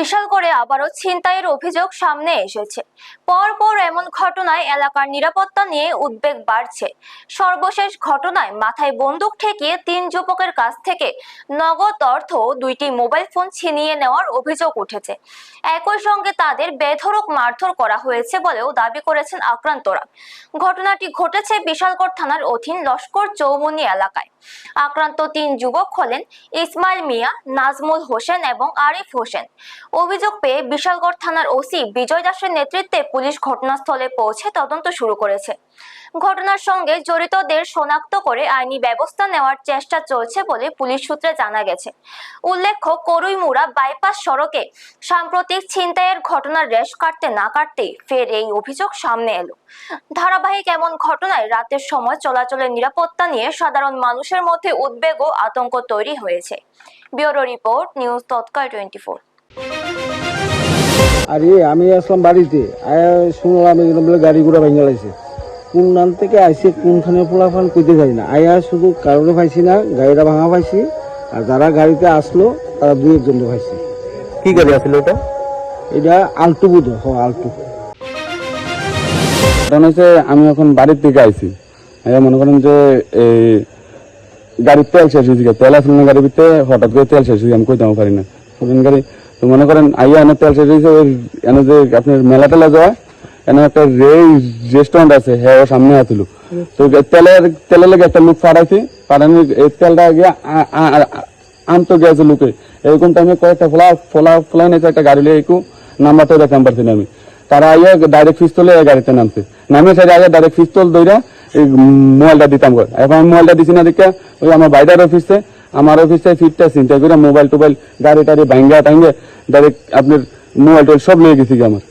বিশালগড়ে আবারও ছিনতাইয়ের অভিযোগ সামনে এসেছে। পরপর এমন ঘটনায় এলাকার নিরাপত্তা নিয়ে উদ্বেগ বাড়ছে। সর্বশেষ ঘটনায় মাথায় বন্দুক ঠেকিয়ে 3 যুবকের কাছ থেকে নগদ অর্থ, 2টি মোবাইল ফোন ছিনিয়ে নেওয়ার অভিযোগ উঠেছে। একই সঙ্গে তাদের বেধড়ক মারধর করা হয়েছে বলেও দাবি করেছেন আক্রান্তরা। ঘটনাটি ঘটেছে বিশালগড় থানার অধীন লস্কর চৌমুনি এলাকায়। আক্রান্ত 3 যুবক হলেন ইসমাইল মিয়া, নাজমুল হোসেন এবং আরিফ হোসেন। অভিযোগ পেয়ে বিশালগড় থানার ওসি বিজয় দাসের নেতৃত্বে পুলিশ ঘটনাস্থলে পৌঁছে তদন্ত শুরু করেছে। ঘটনার সঙ্গে জড়িতদের শনাক্ত করে আইনি ব্যবস্থা নেওয়ার চেষ্টা চলছে বলে পুলিশ সূত্রে জানা গেছে। উল্লেখ্য, করুইমুড়া বাইপাস সড়কে সাম্প্রতিক ছিনতাইয়ের ঘটনার রেশ কাটতে না কাটতেই ফের এই অভিযোগ সামনে এলো। ধারাবাহিক এমন ঘটনায় রাতের সময় চলাচলের নিরাপত্তা নিয়ে সাধারণ মানুষের মধ্যে উদ্বেগ ও আতঙ্ক তৈরি হয়েছে। ব্যুরো রিপোর্ট, নিউজ তৎকাল 24। আরে আমি আসলাম বাড়িতে, শুনলাম বলে গাড়ি ঘোড়া ভেঙে লাগছে। কোন নাম থেকে আইসে কোনখানে ফলাফল কইতে যাই না, আয়া শুধু কারণে পাইছি না, গাড়িটা ভাঙা পাইছি। আর যারা গাড়িতে আসলো তারা 2-1 জন পাইছি। কি গাড়ি আসছিল ওটা? এটা আলটু বুধ আলটু। আমি এখন বাড়ির থেকে আইছি, মনে করেন যে এই গাড়ির তেল শেষ হয়েছে, তেল আসল না গাড়ির ভিতরে, হঠাৎ করে তেল শেষ হয়েছে, আমি কইতে পারি না পুরান গাড়ি। তো মনে করেন আইয়া এনে তেল শেষ হয়েছে, ওই এনে যে আপনার মেলা টেলা যাওয়া এনে একটা রেস্টুরেন্ট আছে, হ্যাঁ ওর সামনে আসছিল। তো তেলের লেগে একটা লুক ফাড়াইছি, ফাড়ানি এই তেলটা গিয়ে আনতো গেছে লুকে। এরকম টাইমে কয়েকটা ফলাই নিয়েছে একটা গাড়ি লিয়ে, একটু নাম্বারটা দেখতে পারছি না আমি। তারা আইয়া ডাইরেক্ট পিস্তলে গাড়িতে নামছে, নামে সাইডে আগে ডাইরেক্ট পিস্তল দইরা এই মোবাইলটা দিতাম করে। এখন আমি মোবাইলটা দিছি না দেখে ওই আমার বাইরের অফিসে, আমার অফিসে ফিটটা চিন্তা করে মোবাইল টোবাইল গাড়ি টাড়ি ভাঙ্গা টাঙ্গে ডাইরেক্ট আপনার মোবাইল টোবাইল সব নিয়ে গেছি আমার।